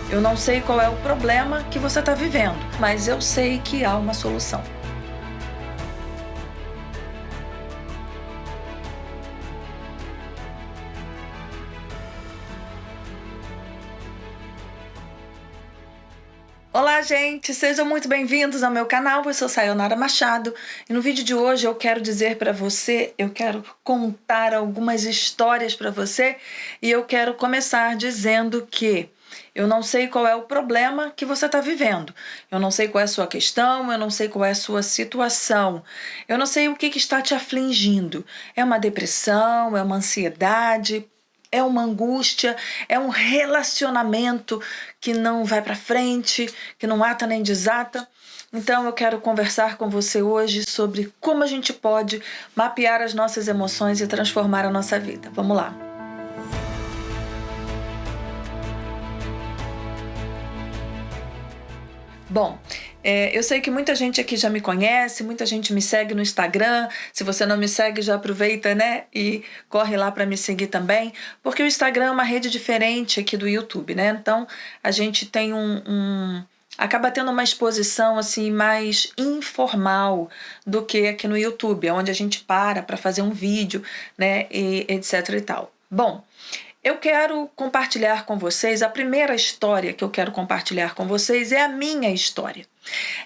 Eu não sei qual é o problema que você está vivendo, mas eu sei que há uma solução. Olá, gente! Sejam muito bem-vindos ao meu canal. Eu sou Sayonara Machado e no vídeo de hoje eu quero dizer para você, eu quero contar algumas histórias para você e eu quero começar dizendo que eu não sei qual é o problema que você está vivendo. Eu não sei qual é a sua questão, eu não sei qual é a sua situação. Eu não sei o que está te afligindo. É uma depressão, é uma ansiedade, é uma angústia, é um relacionamento que não vai para frente, que não ata nem desata. Então eu quero conversar com você hoje sobre como a gente pode mapear as nossas emoções e transformar a nossa vida. Vamos lá. Bom, eu sei que muita gente aqui já me conhece, muita gente me segue no Instagram. Se você não me segue, já aproveita, né? E corre lá para me seguir também, porque o Instagram é uma rede diferente aqui do YouTube, né? Então, a gente tem acaba tendo uma exposição assim mais informal do que aqui no YouTube, onde a gente para fazer um vídeo, né? E etc e tal. Bom, eu quero compartilhar com vocês, a primeira história que eu quero compartilhar com vocês é a minha história.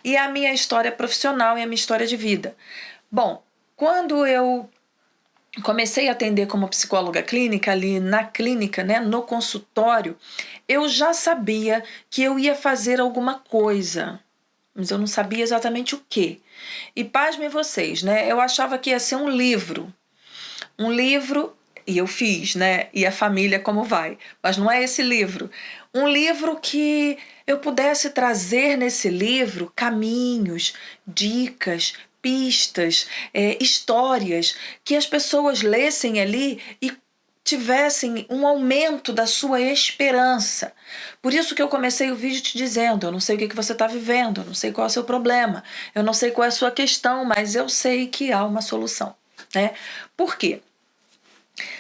E a minha história profissional e a minha história de vida. Bom, quando eu comecei a atender como psicóloga clínica, ali na clínica, né, no consultório, eu já sabia que eu ia fazer alguma coisa, mas eu não sabia exatamente o quê. E pasmem vocês, né, eu achava que ia ser um livro, e eu fiz, né? E a família como vai. Mas não é esse livro. Um livro que eu pudesse trazer nesse livro caminhos, dicas, pistas, histórias, que as pessoas lessem ali e tivessem um aumento da sua esperança. Por isso que eu comecei o vídeo te dizendo, eu não sei o que você está vivendo, eu não sei qual é o seu problema, eu não sei qual é a sua questão, mas eu sei que há uma solução, né? Por quê?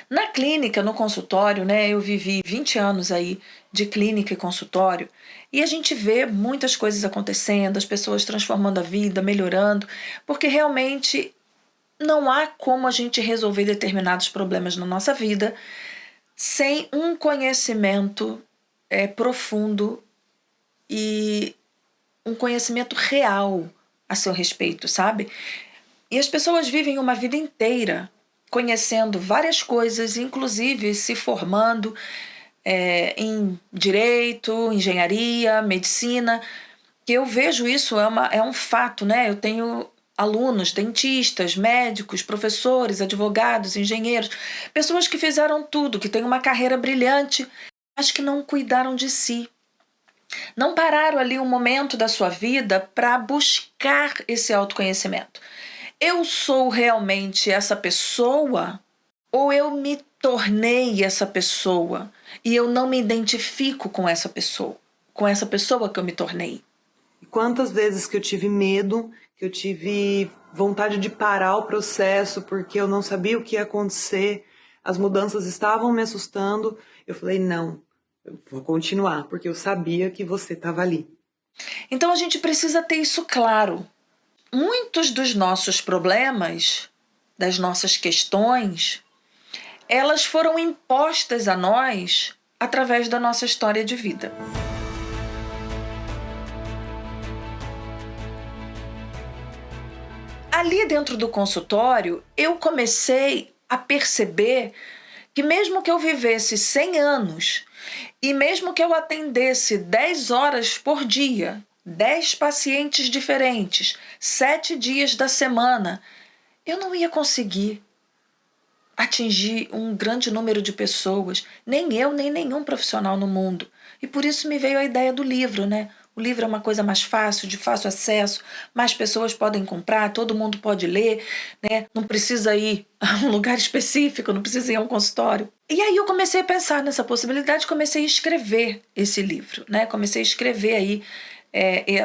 Na clínica, no consultório, né, eu vivi 20 anos aí de clínica e consultório e a gente vê muitas coisas acontecendo, as pessoas transformando a vida, melhorando, porque realmente não há como a gente resolver determinados problemas na nossa vida sem um conhecimento profundo e um conhecimento real a seu respeito, sabe? E as pessoas vivem uma vida inteira conhecendo várias coisas, inclusive se formando em direito, engenharia, medicina, que eu vejo isso é um fato, né? Eu tenho alunos, dentistas, médicos, professores, advogados, engenheiros, pessoas que fizeram tudo, que têm uma carreira brilhante, mas que não cuidaram de si. Não pararam ali um momento da sua vida para buscar esse autoconhecimento. Eu sou realmente essa pessoa ou eu me tornei essa pessoa e eu não me identifico com essa pessoa que eu me tornei? E quantas vezes que eu tive medo, que eu tive vontade de parar o processo porque eu não sabia o que ia acontecer, as mudanças estavam me assustando, eu falei, não, eu vou continuar, porque eu sabia que você estava ali. Então a gente precisa ter isso claro. Muitos dos nossos problemas, das nossas questões, elas foram impostas a nós através da nossa história de vida. Ali dentro do consultório, eu comecei a perceber que mesmo que eu vivesse 100 anos e mesmo que eu atendesse 10 horas por dia, 10 pacientes diferentes, 7 dias da semana, eu não ia conseguir atingir um grande número de pessoas, nem eu, nem nenhum profissional no mundo. E por isso me veio a ideia do livro, né? O livro é uma coisa mais fácil, de fácil acesso, mais pessoas podem comprar, todo mundo pode ler, né? Não precisa ir a um lugar específico, não precisa ir a um consultório. E aí eu comecei a pensar nessa possibilidade, comecei a escrever esse livro, né? Comecei a escrever aí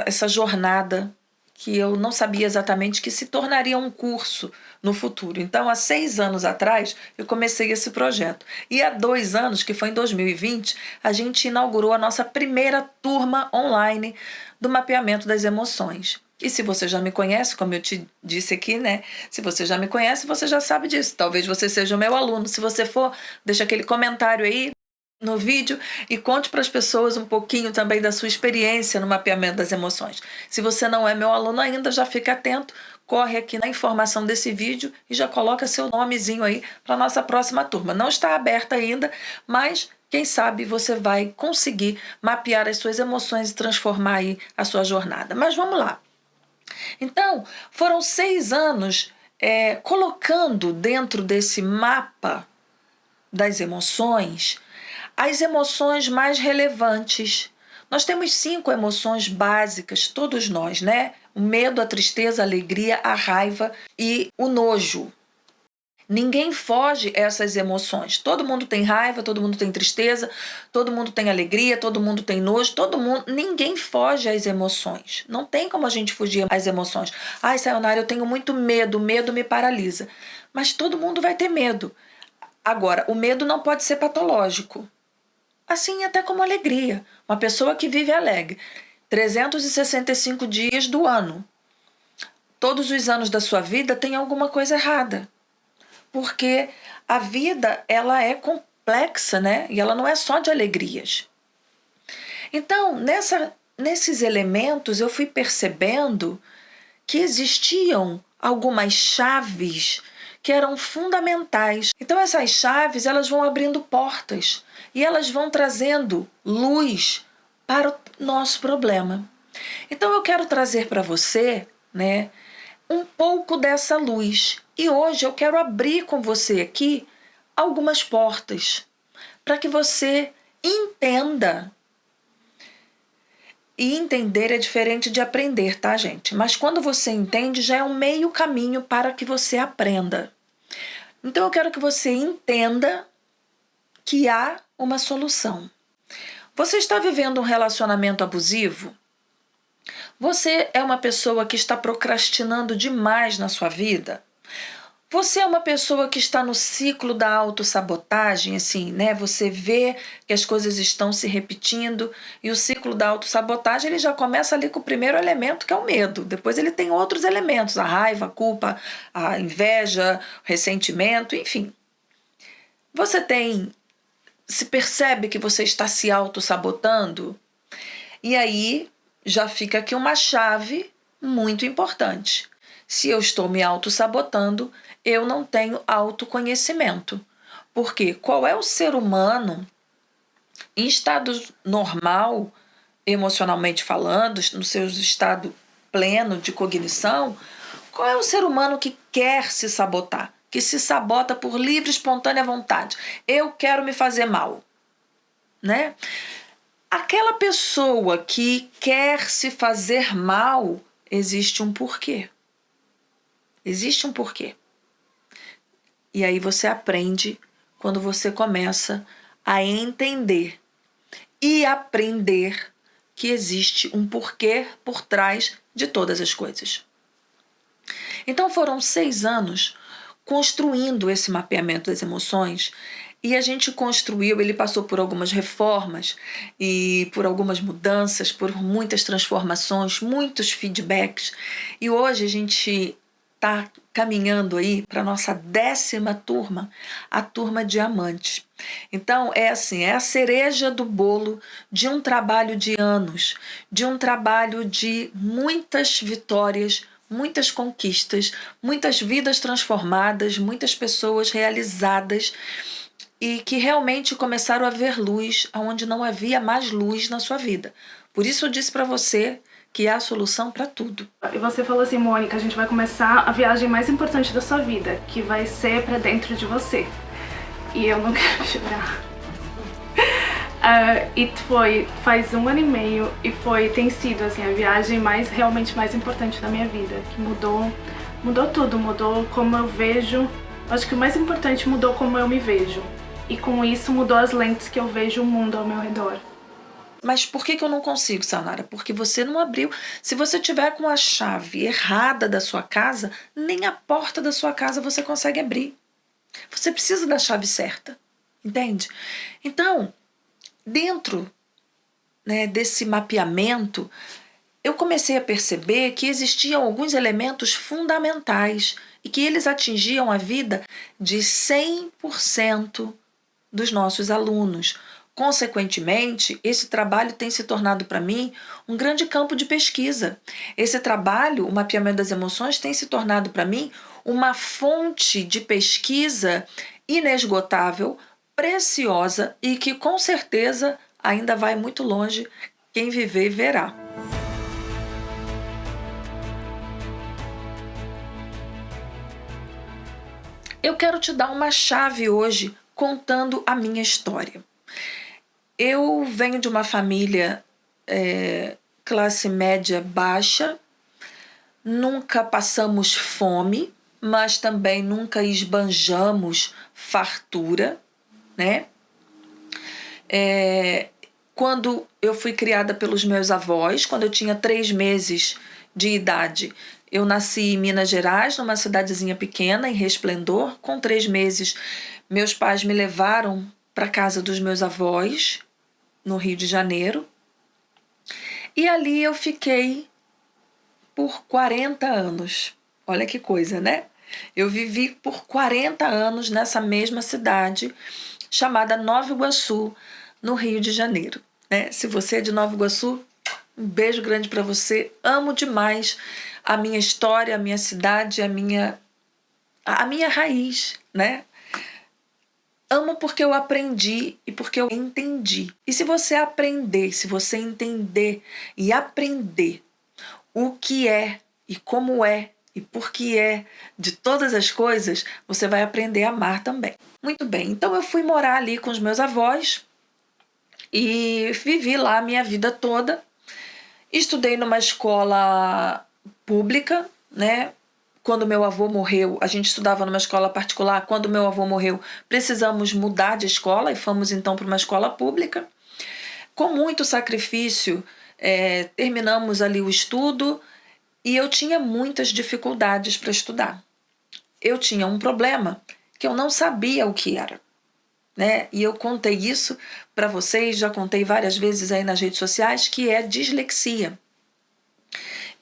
essa jornada que eu não sabia exatamente que se tornaria um curso no futuro. Então, há 6 anos atrás, eu comecei esse projeto. E há 2 anos, que foi em 2020, a gente inaugurou a nossa primeira turma online do mapeamento das emoções. E se você já me conhece, como eu te disse aqui, né? Se você já me conhece, você já sabe disso. Talvez você seja o meu aluno. Se você for, deixa aquele comentário aí no vídeo e conte para as pessoas um pouquinho também da sua experiência no mapeamento das emoções. Se você não é meu aluno ainda, já fica atento, corre aqui na informação desse vídeo e já coloca seu nomezinho aí para a nossa próxima turma. Não está aberta ainda, mas quem sabe você vai conseguir mapear as suas emoções e transformar aí a sua jornada. Mas vamos lá. Então, foram 6 anos colocando dentro desse mapa das emoções as emoções mais relevantes. Nós temos 5 emoções básicas, todos nós, né? O medo, a tristeza, a alegria, a raiva e o nojo. Ninguém foge a essas emoções. Todo mundo tem raiva, todo mundo tem tristeza, todo mundo tem alegria, todo mundo tem nojo, ninguém foge às emoções. Não tem como a gente fugir às emoções. Ai, Sayonara, eu tenho muito medo, o medo me paralisa. Mas todo mundo vai ter medo. Agora, o medo não pode ser patológico. Assim até como a alegria. Uma pessoa que vive alegre 365 dias do ano. Todos os anos da sua vida tem alguma coisa errada. Porque a vida, ela é complexa, né? E ela não é só de alegrias. Então, nesses elementos, eu fui percebendo que existiam algumas chaves que eram fundamentais. Então, essas chaves, elas vão abrindo portas e elas vão trazendo luz para o nosso problema. Então, eu quero trazer para você, né, um pouco dessa luz. E hoje eu quero abrir com você aqui algumas portas para que você entenda. E entender é diferente de aprender, tá, gente? Mas quando você entende, já é um meio caminho para que você aprenda. Então eu quero que você entenda que há uma solução. Você está vivendo um relacionamento abusivo? Você é uma pessoa que está procrastinando demais na sua vida? Você é uma pessoa que está no ciclo da autossabotagem, assim, né? Você vê que as coisas estão se repetindo e o ciclo da autossabotagem ele já começa ali com o primeiro elemento, que é o medo. Depois ele tem outros elementos, a raiva, a culpa, a inveja, o ressentimento, enfim. Você se percebe que você está se autossabotando? E aí já fica aqui uma chave muito importante. Se eu estou me autossabotando, eu não tenho autoconhecimento. Porque qual é o ser humano em estado normal, emocionalmente falando, no seu estado pleno de cognição, qual é o ser humano que quer se sabotar? Que se sabota por livre e espontânea vontade. Eu quero me fazer mal, né? Aquela pessoa que quer se fazer mal, existe um porquê. Existe um porquê. E aí você aprende quando você começa a entender e aprender que existe um porquê por trás de todas as coisas. Então foram 6 anos construindo esse mapeamento das emoções e a gente construiu, ele passou por algumas reformas e por algumas mudanças, por muitas transformações, muitos feedbacks e hoje a gente está caminhando aí para a nossa 10ª turma, a turma Diamante. Então, é assim, é a cereja do bolo de um trabalho de anos, de um trabalho de muitas vitórias, muitas conquistas, muitas vidas transformadas, muitas pessoas realizadas e que realmente começaram a ver luz onde não havia mais luz na sua vida. Por isso eu disse para você que é a solução para tudo. E você falou assim, Mônica, a gente vai começar a viagem mais importante da sua vida, que vai ser para dentro de você. E eu não quero chorar. E foi faz 1 ano e meio e tem sido assim, a viagem realmente mais importante da minha vida, que mudou tudo, mudou como eu vejo. Acho que o mais importante, mudou como eu me vejo. E com isso mudou as lentes que eu vejo o mundo ao meu redor. Mas por que eu não consigo, Sayonara? Porque você não abriu. Se você tiver com a chave errada da sua casa, nem a porta da sua casa você consegue abrir. Você precisa da chave certa, entende? Então, dentro, né, desse mapeamento, eu comecei a perceber que existiam alguns elementos fundamentais e que eles atingiam a vida de 100% dos nossos alunos. Consequentemente, esse trabalho tem se tornado para mim um grande campo de pesquisa. Esse trabalho, o mapeamento das emoções, tem se tornado para mim uma fonte de pesquisa inesgotável, preciosa e que com certeza ainda vai muito longe. Quem viver verá. Eu quero te dar uma chave hoje contando a minha história. Eu venho de uma família classe média baixa, nunca passamos fome, mas também nunca esbanjamos fartura, né? Quando eu fui criada pelos meus avós, quando eu tinha 3 meses de idade, eu nasci em Minas Gerais, numa cidadezinha pequena, em Resplendor. Com 3 meses, meus pais me levaram para a casa dos meus avós, no Rio de Janeiro. E ali eu fiquei por 40 anos. Olha que coisa, né? Eu vivi por 40 anos nessa mesma cidade, chamada Nova Iguaçu, no Rio de Janeiro, né? Se você é de Nova Iguaçu, um beijo grande para você. Amo demais a minha história, a minha cidade, a minha raiz, né? Amo porque eu aprendi e porque eu entendi. E se você aprender, se você entender e aprender o que é e como é e por que é de todas as coisas, você vai aprender a amar também. Muito bem, então eu fui morar ali com os meus avós e vivi lá a minha vida toda. Estudei numa escola pública, né? Quando meu avô morreu, a gente estudava numa escola particular. Quando meu avô morreu, precisamos mudar de escola e fomos então para uma escola pública. Com muito sacrifício, terminamos ali o estudo e eu tinha muitas dificuldades para estudar. Eu tinha um problema que eu não sabia o que era, né? E eu contei isso para vocês, já contei várias vezes aí nas redes sociais, que é dislexia.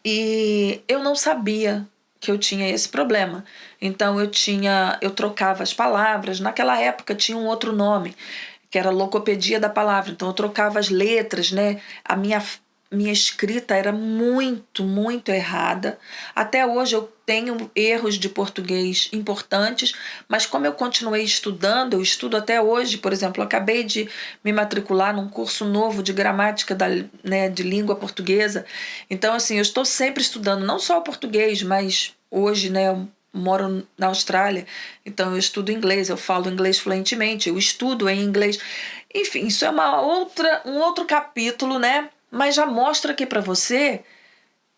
E eu não sabia que eu tinha esse problema. Então eu trocava as palavras. Naquela época tinha um outro nome, que era logopedia da palavra. Então eu trocava as letras, né? A minha escrita era muito, muito errada. Até hoje eu tenho erros de português importantes, mas como eu continuei estudando, eu estudo até hoje. Por exemplo, eu acabei de me matricular num curso novo de gramática de língua portuguesa. Então, assim, eu estou sempre estudando, não só o português, mas hoje, né, eu moro na Austrália, então eu estudo inglês, eu falo inglês fluentemente, eu estudo em inglês. Enfim, isso é um outro capítulo, né? Mas já mostra aqui para você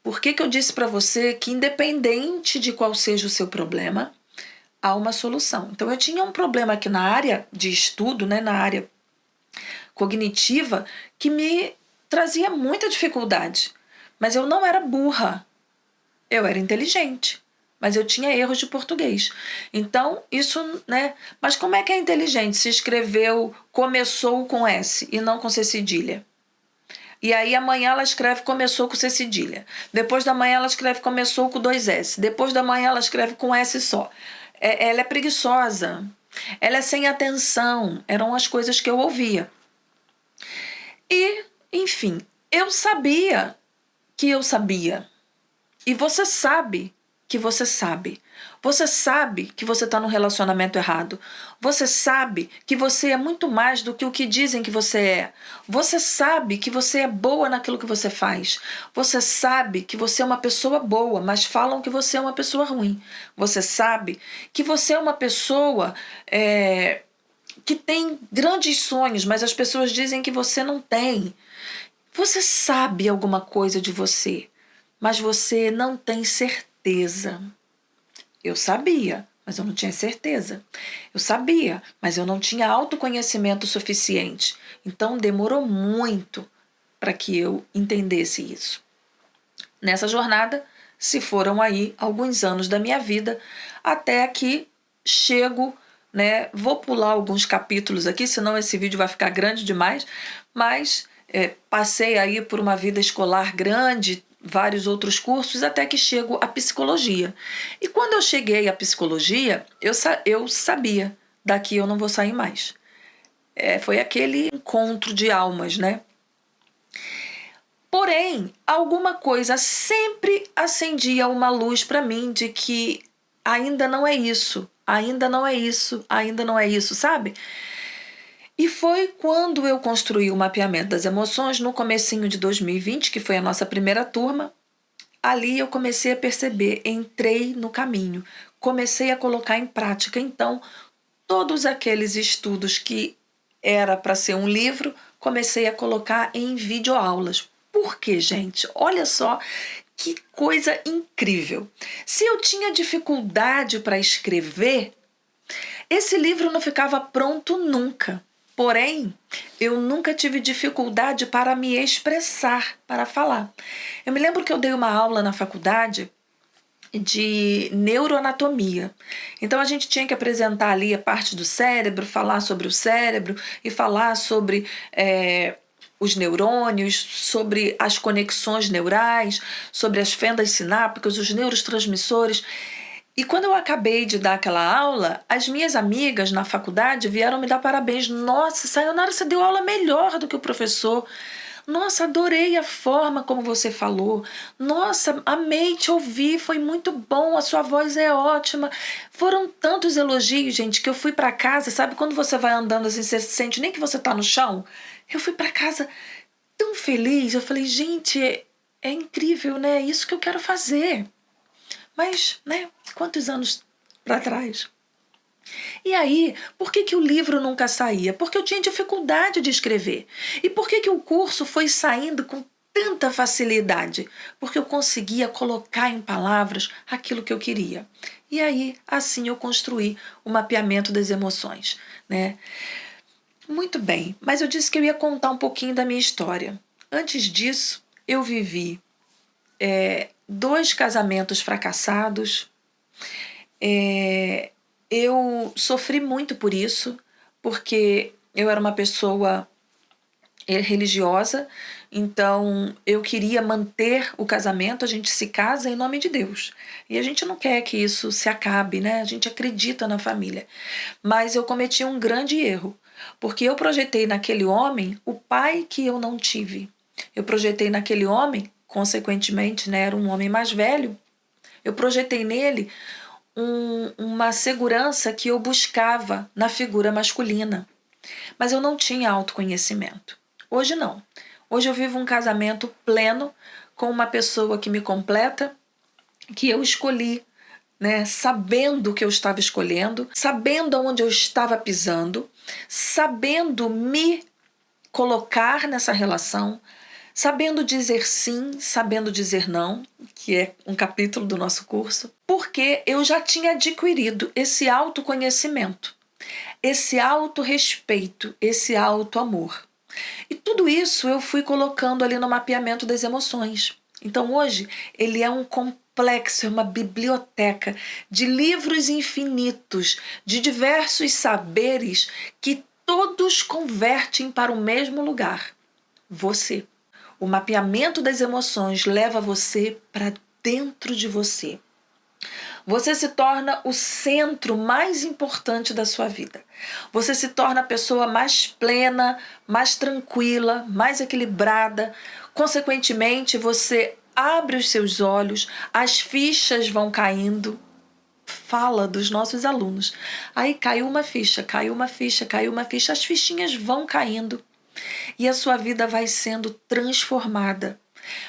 por que eu disse para você que, independente de qual seja o seu problema, há uma solução. Então, eu tinha um problema aqui na área de estudo, né, na área cognitiva, que me trazia muita dificuldade. Mas eu não era burra, eu era inteligente, mas eu tinha erros de português. Então, isso, né? Mas como é que é inteligente se escreveu, começou com S e não com C cedilha? E aí amanhã ela escreve começou com C cedilha. Depois da manhã ela escreve começou com 2 S. Depois da manhã ela escreve com S só. Ela é preguiçosa. Ela é sem atenção. Eram as coisas que eu ouvia. E, enfim, eu sabia que eu sabia. E você sabe que você sabe. Você sabe que você está no relacionamento errado. Você sabe que você é muito mais do que o que dizem que você é. Você sabe que você é boa naquilo que você faz. Você sabe que você é uma pessoa boa, mas falam que você é uma pessoa ruim. Você sabe que você é uma pessoa que tem grandes sonhos, mas as pessoas dizem que você não tem. Você sabe alguma coisa de você, mas você não tem certeza. Eu sabia, mas eu não tinha certeza. Eu sabia, mas eu não tinha autoconhecimento suficiente. Então demorou muito para que eu entendesse isso. Nessa jornada se foram aí alguns anos da minha vida, até que chego, né? Vou pular alguns capítulos aqui, senão esse vídeo vai ficar grande demais, mas passei aí por uma vida escolar grande, vários outros cursos, até que chego à psicologia. E quando eu cheguei à psicologia, eu sabia, daqui eu não vou sair mais. Foi aquele encontro de almas, né? Porém, alguma coisa sempre acendia uma luz para mim de que ainda não é isso, ainda não é isso, ainda não é isso, sabe? E foi quando eu construí o mapeamento das emoções no comecinho de 2020, que foi a nossa primeira turma. Ali eu comecei a perceber, entrei no caminho, comecei a colocar em prática. Então, todos aqueles estudos que era para ser um livro, comecei a colocar em videoaulas. Por quê, gente? Olha só que coisa incrível. Se eu tinha dificuldade para escrever, esse livro não ficava pronto nunca. Porém, eu nunca tive dificuldade para me expressar, para falar. Eu me lembro que eu dei uma aula na faculdade de neuroanatomia. Então, a gente tinha que apresentar ali a parte do cérebro, falar sobre o cérebro e falar sobre os neurônios, sobre as conexões neurais, sobre as fendas sinápticas, os neurotransmissores. E quando eu acabei de dar aquela aula, as minhas amigas na faculdade vieram me dar parabéns. Nossa, Sayonara, você deu aula melhor do que o professor. Nossa, adorei a forma como você falou. Nossa, amei te ouvir, foi muito bom, a sua voz é ótima. Foram tantos elogios, gente, que eu fui para casa, sabe quando você vai andando assim, você sente nem que você tá no chão? Eu fui para casa tão feliz, eu falei, gente, é incrível, né? É isso que eu quero fazer. Mas, né, quantos anos para trás? E aí, por que o livro nunca saía? Porque eu tinha dificuldade de escrever. E por que o curso foi saindo com tanta facilidade? Porque eu conseguia colocar em palavras aquilo que eu queria. E aí, assim eu construí o mapeamento das emoções, né? Muito bem, mas eu disse que eu ia contar um pouquinho da minha história. Antes disso, eu vivi 2 casamentos fracassados. Eu sofri muito por isso, porque eu era uma pessoa religiosa, então eu queria manter o casamento. A gente se casa em nome de Deus e a gente não quer que isso se acabe, né? A gente acredita na família, mas eu cometi um grande erro, porque eu projetei naquele homem o pai que eu não tive. Eu projetei naquele homem, consequentemente, né, era um homem mais velho, eu projetei nele uma segurança que eu buscava na figura masculina. Mas eu não tinha autoconhecimento. Hoje não. Hoje eu vivo um casamento pleno com uma pessoa que me completa, que eu escolhi, né, sabendo o que eu estava escolhendo, sabendo aonde eu estava pisando, sabendo me colocar nessa relação, sabendo dizer sim, sabendo dizer não, que é um capítulo do nosso curso, porque eu já tinha adquirido esse autoconhecimento, esse autorrespeito, esse autoamor. E tudo isso eu fui colocando ali no mapeamento das emoções. Então hoje ele é um complexo, é uma biblioteca de livros infinitos, de diversos saberes que todos convertem para o mesmo lugar: você. O mapeamento das emoções leva você para dentro de você. Você se torna o centro mais importante da sua vida. Você se torna a pessoa mais plena, mais tranquila, mais equilibrada. Consequentemente, você abre os seus olhos, as fichas vão caindo. Fala dos nossos alunos. Aí caiu uma ficha, caiu uma ficha, caiu uma ficha. As fichinhas vão caindo. E a sua vida vai sendo transformada.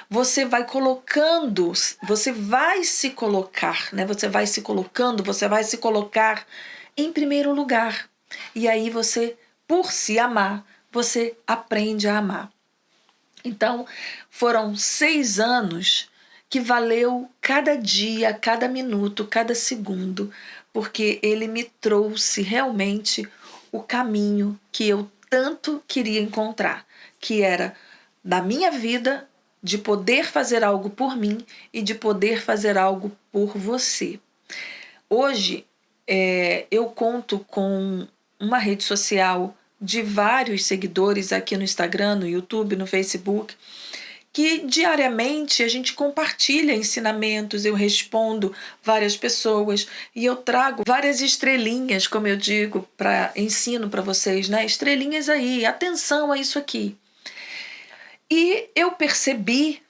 Você vai colocando, você vai se colocar, né? Você vai se colocando, você vai se colocar em primeiro lugar. E aí você, por se amar, você aprende a amar. Então, foram 6 anos que valeu cada dia, cada minuto, cada segundo, porque ele me trouxe realmente o caminho que eu tanto queria encontrar, que era da minha vida, de poder fazer algo por mim e de poder fazer algo por você. Hoje, eu conto com uma rede social de vários seguidores aqui no Instagram, no YouTube, no Facebook, que diariamente a gente compartilha ensinamentos, eu respondo várias pessoas e eu trago várias estrelinhas, como eu digo, ensino para vocês, né? Estrelinhas aí, atenção a isso aqui. E eu percebi,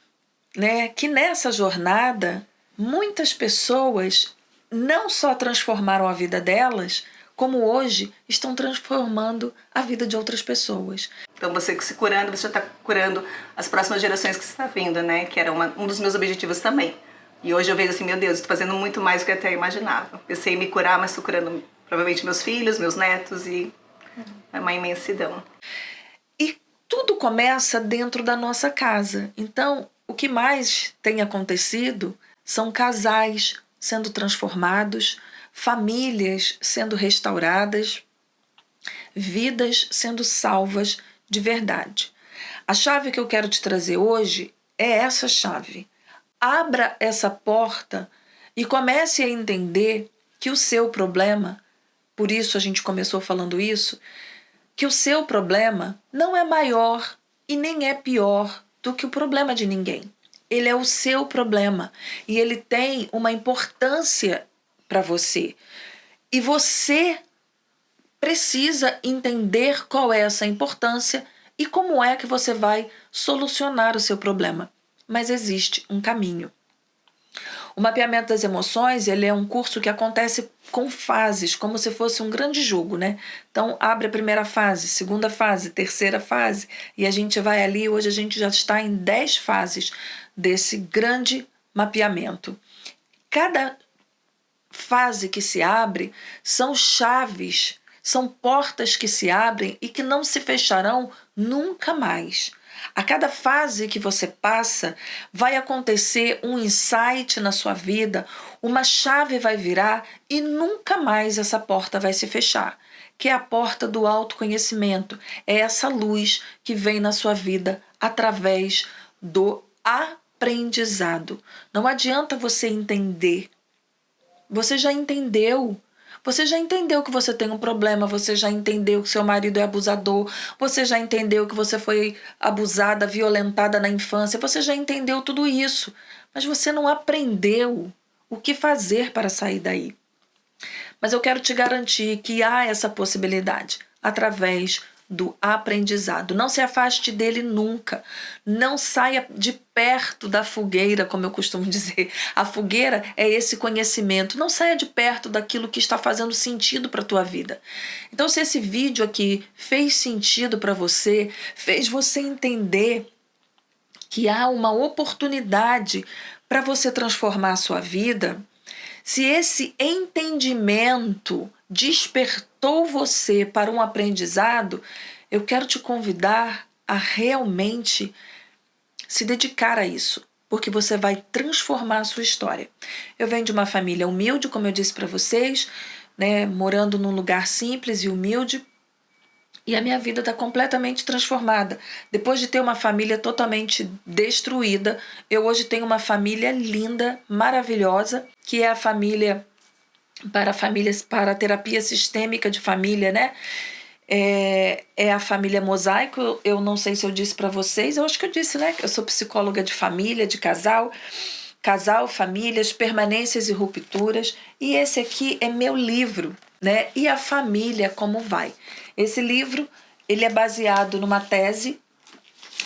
né, que nessa jornada muitas pessoas não só transformaram a vida delas, como hoje estão transformando a vida de outras pessoas. Então você se curando, você já está curando as próximas gerações que você está vindo, né? Que era um dos meus objetivos também. E hoje eu vejo assim, meu Deus, estou fazendo muito mais do que eu até imaginava. Eu sei me curar, mas estou curando provavelmente meus filhos, meus netos e é uma imensidão. E tudo começa dentro da nossa casa. Então, o que mais tem acontecido são casais sendo transformados, famílias sendo restauradas, vidas sendo salvas de verdade. A chave que eu quero te trazer hoje é essa chave. Abra essa porta e comece a entender que o seu problema, por isso a gente começou falando isso, que o seu problema não é maior e nem é pior do que o problema de ninguém. Ele é o seu problema e ele tem uma importância para você. E você precisa entender qual é essa importância e como é que você vai solucionar o seu problema. Mas existe um caminho. O mapeamento das emoções, ele é um curso que acontece com fases, como se fosse um grande jogo, né? Então, abre a primeira fase, segunda fase, terceira fase, e a gente vai ali, hoje a gente já está em 10 fases desse grande mapeamento. Cada fase que se abre são chaves, são portas que se abrem e que não se fecharão nunca mais. A cada fase que você passa, vai acontecer um insight na sua vida, uma chave vai virar e nunca mais essa porta vai se fechar, que é a porta do autoconhecimento. É essa luz que vem na sua vida através do aprendizado. Não adianta você entender. Você já entendeu. Você já entendeu que você tem um problema, você já entendeu que seu marido é abusador, você já entendeu que você foi abusada, violentada na infância, você já entendeu tudo isso, mas você não aprendeu o que fazer para sair daí. Mas eu quero te garantir que há essa possibilidade através do aprendizado. Não se afaste dele nunca. Não saia de perto da fogueira, como eu costumo dizer. A fogueira é esse conhecimento. Não saia de perto daquilo que está fazendo sentido para a tua vida. Então, se esse vídeo aqui fez sentido para você, fez você entender que há uma oportunidade para você transformar a sua vida, se esse entendimento despertou você para um aprendizado, eu quero te convidar a realmente se dedicar a isso, porque você vai transformar a sua história. Eu venho de uma família humilde, como eu disse para vocês, né, morando num lugar simples e humilde, e a minha vida está completamente transformada. Depois de ter uma família totalmente destruída, eu hoje tenho uma família linda, maravilhosa, que é a família para a terapia sistêmica de família, né? É a família Mosaico. Eu não sei se eu disse para vocês, eu acho que eu disse, né? Eu sou psicóloga de família, de casal, famílias, permanências e rupturas. E esse aqui é meu livro, né? E a família, como vai? Esse livro, ele é baseado numa tese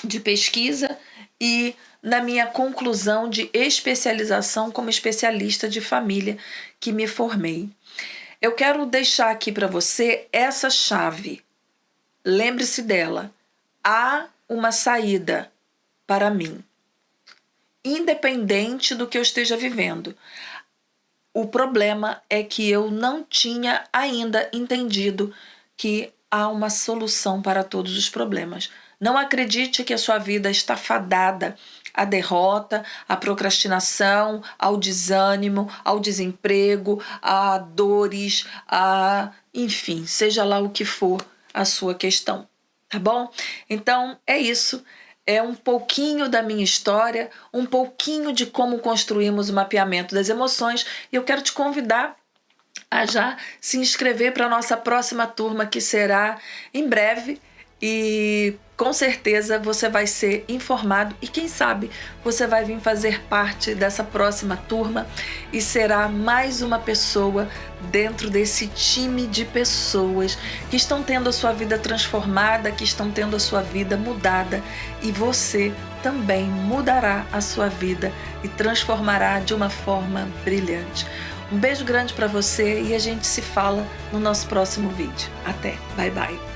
de pesquisa e na minha conclusão de especialização como especialista de família que me formei. Eu quero deixar aqui para você essa chave. Lembre-se dela. Há uma saída para mim, independente do que eu esteja vivendo. O problema é que eu não tinha ainda entendido que há uma solução para todos os problemas. Não acredite que a sua vida está fadada à derrota, à procrastinação, ao desânimo, ao desemprego, a dores, enfim, seja lá o que for a sua questão, tá bom? Então, é isso. é um pouquinho da minha história, um pouquinho de como construímos o mapeamento das emoções. E eu quero te convidar a já se inscrever para a nossa próxima turma, que será em breve, e com certeza você vai ser informado e quem sabe você vai vir fazer parte dessa próxima turma e será mais uma pessoa dentro desse time de pessoas que estão tendo a sua vida transformada, que estão tendo a sua vida mudada, e você também mudará a sua vida e transformará de uma forma brilhante. Um beijo grande para você e a gente se fala no nosso próximo vídeo. Até, bye bye.